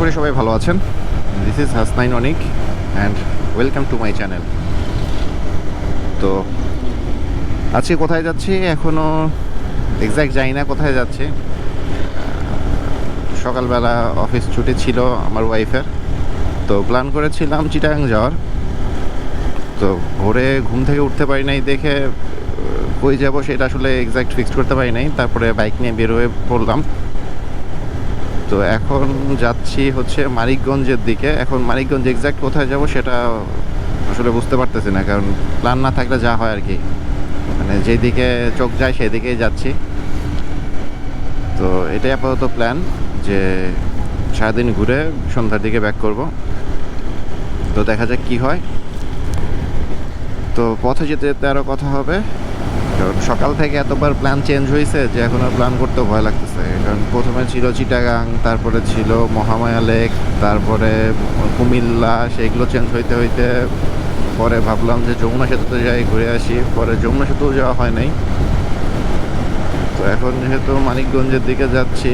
করি সবাই ভালো আছেন। This is Hasnain Anik and welcome to my channel. তো আজকে কোথায় যাচ্ছি এখনও এক্স্যাক্ট জানি না কোথায় যাচ্ছি। সকালবেলা অফিস ছুটি ছিল আমার ওয়াইফের, তো প্ল্যান করেছিলাম চিটাগাং যাওয়ার। তো ভোরে ঘুম থেকে উঠতে পারি নাই দেখে কই যাব সেটা আসলে এক্স্যাক্ট ফিক্সড করতে পারি নাই। তারপরে বাইক নিয়ে বের হয়ে পড়লাম। তো এখন যাচ্ছি হচ্ছে মানিকগঞ্জের দিকে। এখন মানিকগঞ্জ এক্স্যাক্ট কোথায় যাব সেটা আসলে বুঝতে পারতেছি না, কারণ প্ল্যান না থাকলে যা হয় আর কি, মানে যেদিকে চোখ যায় সেদিকেই যাচ্ছি। তো এটাই আপাতত প্ল্যান, যে সারাদিন ঘুরে সন্ধ্যার দিকে ব্যাক করব। তো দেখা যাক কী হয়। তো পথে যেতে যেতে আরও কথা হবে, কারণ সকাল থেকে এতবার প্ল্যান চেঞ্জ হয়েছে যে এখন আর প্ল্যান করতে ভয় লাগতেছে। কারণ প্রথমে ছিল চিটাগাং, তারপরে ছিল মহামায়া লেক, তারপরে কুমিল্লা, সেগুলো চেঞ্জ হইতে হইতে পরে ভাবলাম যে যমুনা সেতুতে যাই, ঘুরে আসি। পরে যমুনা সেতুও যাওয়া হয় নাই। তো এখন যেহেতু মানিকগঞ্জের দিকে যাচ্ছি,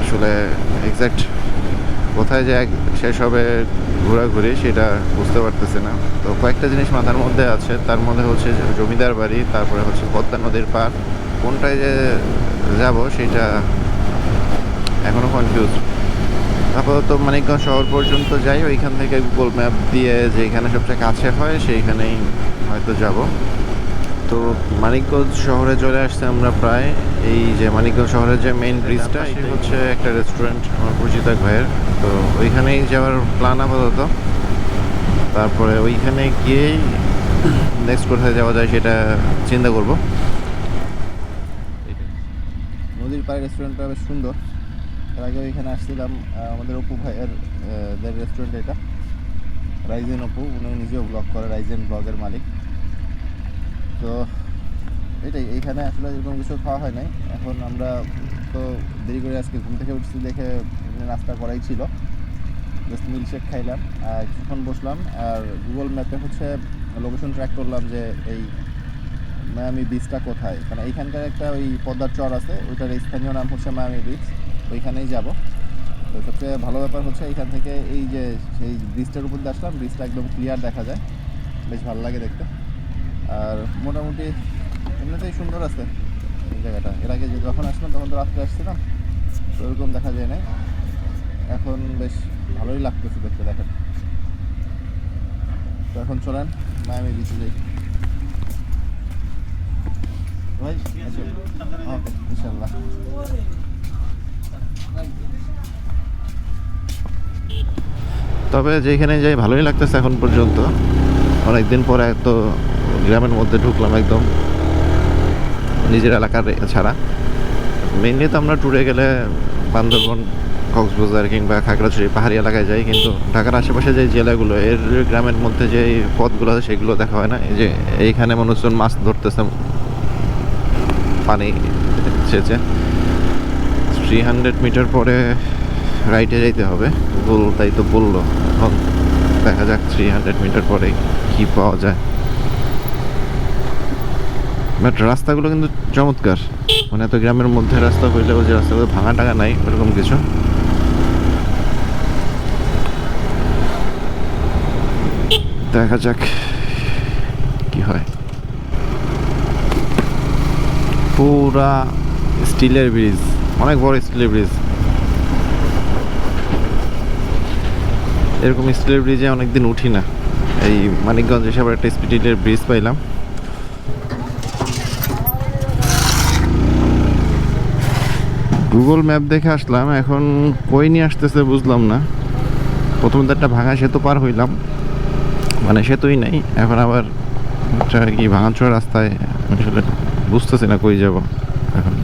আসলে এক্স্যাক্ট কোথায় যে শেষ হবে ঘোরাঘুরি সেটা বুঝতে পারতেছি না। তো কয়েকটা জিনিস মাথার মধ্যে আছে, তার মধ্যে হচ্ছে জমিদার বাড়ি, তারপরে হচ্ছে পদ্মা নদীর পার। কোনটায় যে যাব সেটা এখনও কনফিউজ। আপাতত মানিকগঞ্জ শহর পর্যন্ত যাই, ওইখান থেকে গুগল ম্যাপ দিয়ে যেখানে সবচেয়ে কাছে হয় সেইখানেই হয়তো যাব। তো মানিকগঞ্জ শহরে চলে আসছে আমরা প্রায়। এই যে মানিকগঞ্জ শহরের যে মেইন ব্রিজটা, এটা হচ্ছে একটা রেস্টুরেন্ট আমার পরিচিত এক ভাইয়ের। তো ওইখানেই যাওয়ার প্ল্যান আপাতত। তারপরে ওইখানে গিয়েই নেক্সট কোথায় যাওয়া যায় সেটা চিন্তা করব। নদীর পাড়ে রেস্টুরেন্টটা বেশ সুন্দর। এর আগে ওইখানে আসছিলাম, আমাদের অপু ভাইয়ের রেস্টুরেন্ট এটা, রাইজেন অপু। উনি নিজেও ব্লগ করে, রাইজেন ব্লগের মালিক। তো এটাই, এইখানে আসলে এরকম কিছু খাওয়া হয় নাই। এখন আমরা তো দেরি করে আজকে ঘুম থেকে উঠছি দেখে নাস্তা করাই ছিল, জাস্ট মিল্কশেক খাইলাম আর কিছুক্ষণ বসলাম। আর গুগল ম্যাপে হচ্ছে লোকেশন ট্র্যাক করলাম যে এই মায়ামি বিচটা কোথায়। মানে এইখানকার একটা ওই পদ্মার চর আছে, ওইটার স্থানীয় নাম হচ্ছে মায়ামি বিচ, ওইখানেই যাব। তো সবচেয়ে ভালো ব্যাপার হচ্ছে এইখান থেকে এই যে সেই ব্রিজটার উপর দিয়ে আসলাম, ব্রিজটা একদম ক্লিয়ার দেখা যায়, বেশ ভালো লাগে দেখতে। আর মোটামুটি এমনিতেই সুন্দর আছে এই জায়গাটা। এর আগে যখন আসলাম তখন তো রাত্রে আসছিলাম, তো ওরকম দেখা যায় নাই। এখন বেশ ভালোই লাগতেছে দেখতে, দেখেন। তো এখন চলেন মায়ামি বিচে যাই ভাই। ওকে, ইনশাল্লাহ। তবে যেখানে যাই ভালোই লাগতেছে এখন পর্যন্ত। অনেকদিন পরে তো গ্রামের মধ্যে ঢুকলাম, একদম নিজের এলাকার ছাড়া। মেইনলি তো আমরা ট্যুরে গেলে বান্দরবন, কক্সবাজার কিংবা খাগড়াছড়ি পাহাড়ি এলাকায় যাই, কিন্তু ঢাকার আশেপাশে যে জেলাগুলো, এর গ্রামের মধ্যে যে পথগুলো আছে সেগুলো দেখা হয় না। এই যে এইখানে মানুষজন মাছ ধরতেছে পানি সেচে। 300 মিটার পরে রাইটে যাইতে হবে, গুগল তাই তো বললো। এখন দেখা যাক 300 মিটার পরে কি পাওয়া যায়। বাট রাস্তাগুলো কিন্তু চমৎকার, মানে এত গ্রামের মধ্যে রাস্তা হইলেও যে রাস্তাগুলো ভাঙা টাঙা নাই ওরকম কিছু। দেখা যাক কি হয়। পুরা স্টিলের ব্রিজ, অনেক বড় স্টিলের ব্রিজ। এরকম স্টিলের ব্রিজে অনেকদিন উঠি না। এই মানিকগঞ্জ এসে আবার একটা স্টিলের ব্রিজ পাইলাম। গুগল ম্যাপ দেখে আসলাম, এখন কই নিয়ে আসতেছে বুঝলাম না। প্রথমে তো একটা ভাঙা সেতু পার হইলাম, মানে সেতুই নাই। এখন আবার কি ভাঙাচোরা রাস্তায়, আসলে বুঝতেছি না কই যাব এখন।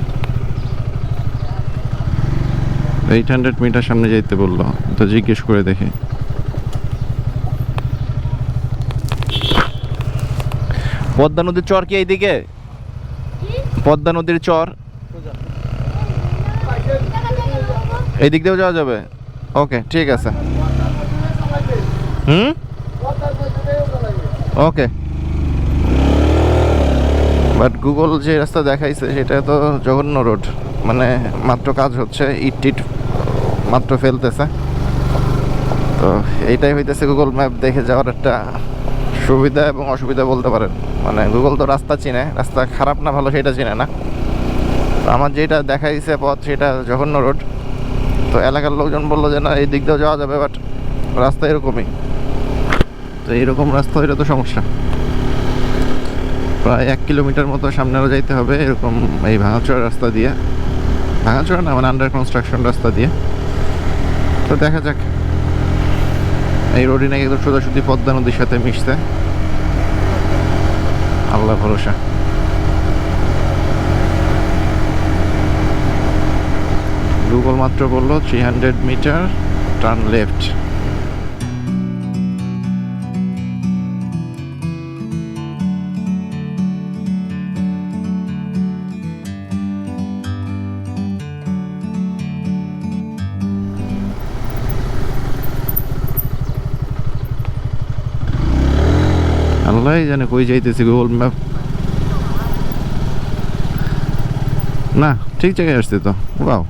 800 মিটার সামনে যাইতে বললো, তো জিজ্ঞেস করে দেখি। পদ্মা নদীর চর কি এইদিকে? পদ্মা নদীর চর এই দিক দিয়েও যাওয়া যাবে? ওকে, ঠিক আছে। ওকে। বাট গুগল যে রাস্তা দেখাইছে সেটা তো জঘন্য রোড, মানে মাত্র কাজ হচ্ছে, ইট টিট মাত্র ফেলতেছে। তো এইটাই হইতেছে গুগল ম্যাপ দেখে যাওয়ার একটা সুবিধা এবং অসুবিধা বলতে পারেন। মানে গুগল তো রাস্তা চিনে, রাস্তা খারাপ না ভালো সেটা চিনে না। তো আমার যেটা দেখাইছে পথ সেটা জঘন্য রোড। তো এলাকার লোকজন বললো যে না এই দিক দিয়েও যাওয়া যাবে, বাট রাস্তা এরকমই। তো এইরকম রাস্তা হইলে তো সমস্যা। প্রায় 1 কিলোমিটার মতো সামনে আরও যাইতে হবে এরকম এই ভাঙাচোরা রাস্তা দিয়ে। ভাঙাচোরা না, মানে আন্ডার কনস্ট্রাকশন রাস্তা দিয়ে। তো দেখা যাক। এই রোডই নাকি একদম সোজাসুজি পদ্মা নদীর সাথে মিশছে, আল্লাহ ভরসা। গুগল মাত্র বললো 300 মিটার টার্ন লেফট। আল্লাহ জানে কই যাইতেছি, গুগল ম্যাপ না ঠিক জায়গায় আসছে তো। ওয়াও,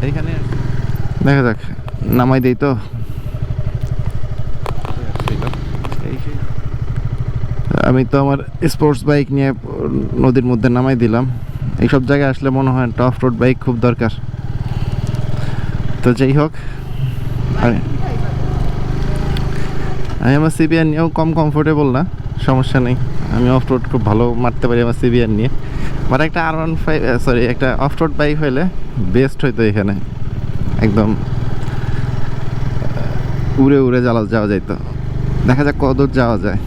এইখানে দেখা যাক, নামাই দেই তো। আমি তো আমার স্পোর্টস বাইক নিয়ে নদীর মধ্যে নামাই দিলাম। এইসব জায়গায় আসলে মনে হয় একটা অফ রোড বাইক খুব দরকার। তো যাই হোক, আমি আমার সিবিআর নিয়েও কম কমফোর্টেবল না, সমস্যা নেই। আমি অফ রোড খুব ভালো মারতে পারি আমার সিবিআর নিয়ে। বাট একটা R15 সরি একটা অফ রোড বাইক হইলে বেস্ট হইতো। এখানে একদম উড়ে উড়ে যাওয়া যাইতো। দেখা যাক কতদূর যাওয়া যায়।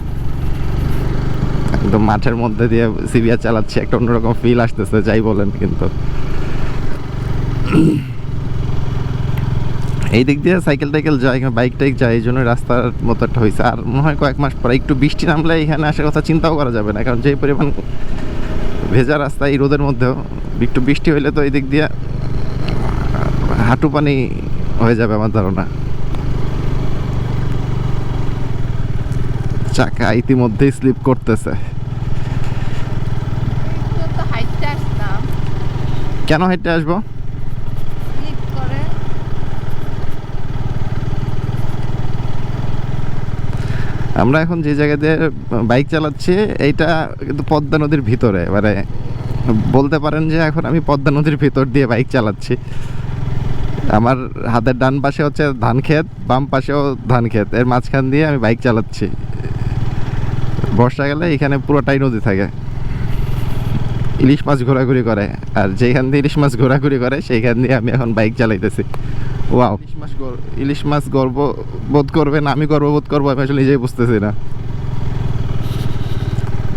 একদম মাঠের মধ্যে দিয়ে সিবিআর চালাচ্ছি, একটা অন্যরকম ফিল আসতেছে যাই বলেন। কিন্তু এই দিক দিয়ে সাইকেল টাইকেল যায়, বাইক টাইক যায়, এই জন্য রাস্তার মতো একটা হয়েছে। আর মনে হয় কয়েক মাস পরে একটু বৃষ্টি নামলে এখানে আসার কথা চিন্তাও করা যাবে না, কারণ যে পরিমাণ ভেজা রাস্তা এই রোদের মধ্যেও একটু বৃষ্টি হইলে তো এই দিক দিয়ে হাঁটু পানি হয়ে যাবে আমার ধারণা। চাকা ইতিমধ্যেই স্লিপ করতেছে। কেন হাইটে আসবো? আমরা এখন যে জায়গা দিয়ে বাইক চালাচ্ছি এইটা কিন্তু পদ্মা নদীর ভিতরে, মানে বলতে পারেন যে এখন আমি পদ্মা নদীর ভিতর দিয়ে বাইক চালাচ্ছি। আমার হাতের ডান পাশে হচ্ছে ধান ক্ষেত, বাম পাশেও ধান ক্ষেত, এর মাঝখান দিয়ে আমি বাইক চালাচ্ছি। বর্ষাকালে এখানে পুরোটাই নদী থাকে, ইলিশ মাছ ঘোরাঘুরি করে, আর যেখান দিয়ে ইলিশ মাছ ঘোরাঘুরি করে সেইখান দিয়ে আমি এখন বাইক চালাইতেছি। ওয়াও, ইলিশ মাছ গর্ব বোধ করবে না আমি গর্ববোধ করবো, আমি আসলে নিজেই বুঝতেছি না।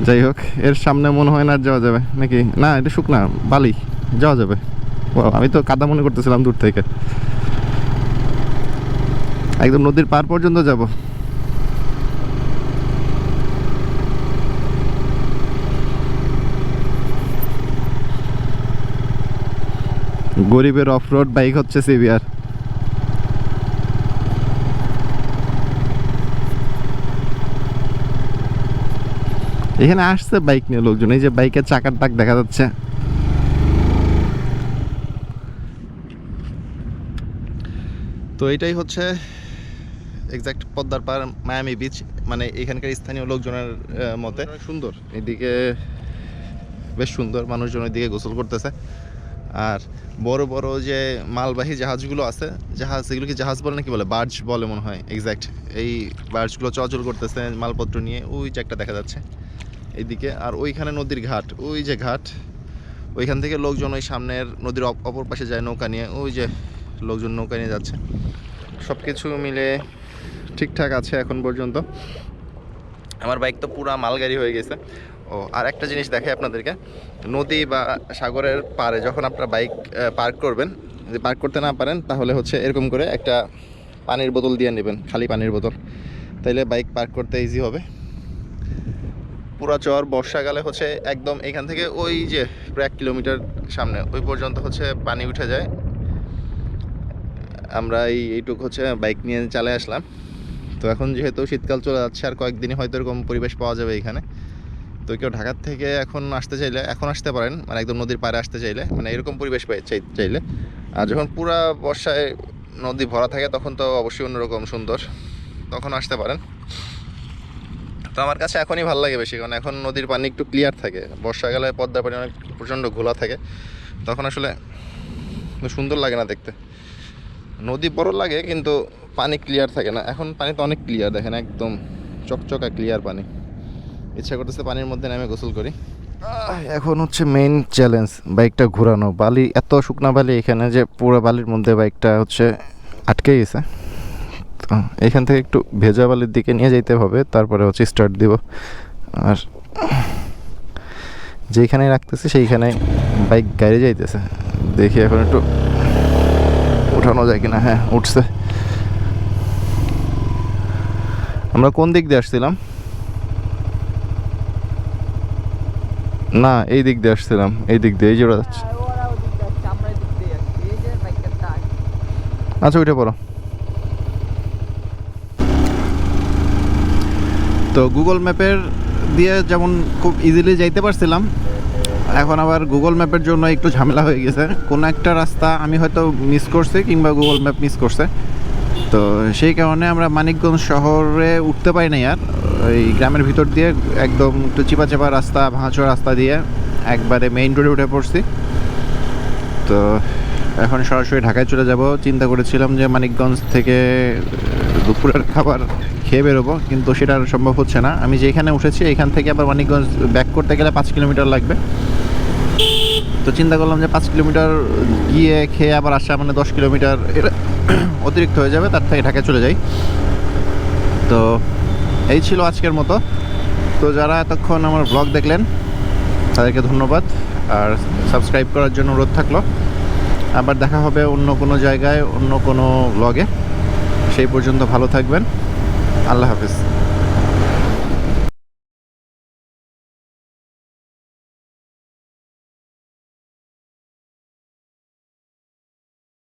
যাই হোক, এর সামনে মনে হয় না যাওয়া যাবে নাকি? না, এটা শুকনা বালি, যাওয়া যাবে। ওয়াও, আমি তো কাদা মনে করতেছিলাম দূর থেকে। একদম নদীর পার পর্যন্ত যাব। গরিবের অফ রোড বাইক হচ্ছে সিবিআর। এখানে আসছে বাইক নিয়ে লোকজন, এই যে বাইকের চাকার দাগ দেখা যাচ্ছে। তো এটাই হচ্ছে এক্সাক্ট পদ্মার পার মায়ামি বিচ, মানে এখানকার স্থানীয় লোকজনের মতে সুন্দর। এদিকে বেশ সুন্দর, মানুষজন ওইদিকে গোসল করতেছে। আর বড় বড় যে মালবাহী জাহাজগুলো আছে, জাহাজ, এগুলো কি জাহাজ বলে নাকি বলে, বার্জ বলে মনে হয় এক্স্যাক্ট, এই বার্জগুলো চলাচল করতেছে মালপত্র নিয়ে। ওই যে একটা দেখা যাচ্ছে এইদিকে। আর ওইখানে নদীর ঘাট, ওই যে ঘাট, ওইখান থেকে লোকজন ওই সামনের নদীর অপর পাশে যায় নৌকা নিয়ে। ওই যে লোকজন নৌকা নিয়ে যাচ্ছে। সব কিছু মিলে ঠিকঠাক আছে এখন পর্যন্ত। আমার বাইক তো পুরা মালগাড়ি হয়ে গেছে। ও, আর একটা জিনিস দেখাই আপনাদেরকে, নদী বা সাগরের পাড়ে যখন আপনারা বাইক পার্ক করবেন, যদি পার্ক করতে না পারেন তাহলে হচ্ছে এরকম করে একটা পানির বোতল দিয়ে নেবেন, খালি পানির বোতল, তাইলে বাইক পার্ক করতে ইজি হবে। পুরা চর বর্ষাকালে হচ্ছে একদম এখান থেকে ওই যে প্রায় 1 কিলোমিটার সামনে ওই পর্যন্ত হচ্ছে পানি উঠে যায়। আমরা এইটুকু হচ্ছে বাইক নিয়ে চলে আসলাম। তো এখন যেহেতু শীতকাল চলে যাচ্ছে, আর কয়েকদিনই হয়তো এরকম পরিবেশ পাওয়া যাবে এখানে। তো কেউ ঢাকার থেকে এখন আসতে চাইলে এখন আসতে পারেন, মানে একদম নদীর পাড়ে আসতে চাইলে, মানে এরকম পরিবেশ চাইলে। আর যখন পুরা বর্ষায় নদী ভরা থাকে তখন তো অবশ্যই অন্যরকম সুন্দর, তখন আসতে পারেন। তো আমার কাছে এখনই ভালো লাগে বেশি, কারণ এখন নদীর পানি একটু ক্লিয়ার থাকে। বর্ষাকালে পদ্মার পানি অনেক প্রচণ্ড ঘোলা থাকে, তখন আসলে সুন্দর লাগে না দেখতে। নদী বড় লাগে কিন্তু পানি ক্লিয়ার থাকে না। এখন পানি তো অনেক ক্লিয়ার, দেখেন একদম চকচকা ক্লিয়ার পানি। ইচ্ছা করতেছে পানির মধ্যে নেমে গোসল করি। এখন হচ্ছে মেইন চ্যালেঞ্জ বাইকটা ঘোরানো। বালি, এত শুকনা বালি এখানে যে পুরো বালির মধ্যে বাইকটা হচ্ছে আটকে গেছে। তো এখান থেকে একটু ভেজা বালির দিকে নিয়ে যেতে হবে, তারপরে হচ্ছে স্টার্ট দিব। আর যেইখানে রাখতেছে সেইখানে বাইক গাড়ি যাইতেছে, দেখি এখন একটু উঠানো যায় কিনা। হ্যাঁ, উঠছে। আমরা কোন দিক দিয়ে আসছিলাম? না, এই দিক দিয়ে আসছিলাম, এই দিক দিয়ে, এই যে ওরা যাচ্ছে। আচ্ছা, উঠে পড়ো। তো গুগল ম্যাপের দিয়ে যেমন খুব ইজিলি যাইতে পারছিলাম, এখন আবার গুগল ম্যাপের জন্য একটু ঝামেলা হয়ে গেছে। কোনো একটা রাস্তা আমি হয়তো মিস করছি কিংবা গুগল ম্যাপ মিস করছে, তো সেই কারণে আমরা মানিকগঞ্জ শহরে উঠতে পারি না। আর ওই গ্রামের ভিতর দিয়ে একদম একটু চিপা চাপা রাস্তা, ভাঙাচোরা রাস্তা দিয়ে একবারে মেইন রোডে উঠে পড়ছি। তো এখন সরাসরি ঢাকায় চলে যাব। চিন্তা করেছিলাম যে মানিকগঞ্জ থেকে দুপুরের খাবার খেয়ে বেরোবো, কিন্তু সেটা আর সম্ভব হচ্ছে না। আমি যেখানে উঠেছি এখান থেকে আবার মানিকগঞ্জ ব্যাক করতে গেলে 5 কিলোমিটার লাগবে। তো চিন্তা করলাম যে 5 কিলোমিটার গিয়ে খেয়ে আবার আসা মানে 10 কিলোমিটার, এটা অতিরিক্ত হয়ে যাবে, তার থেকে ঢাকায় চলে যাই। তো এই ছিল আজকের মতো। তো যারা এতক্ষণ আমার ব্লগ দেখলেন তাদেরকে ধন্যবাদ, আর সাবস্ক্রাইব করার জন্য অনুরোধ থাকলো। আবার দেখা হবে অন্য কোনো জায়গায়, অন্য কোনো ব্লগে। সেই পর্যন্ত ভালো থাকবেন। আল্লাহ হাফিজ।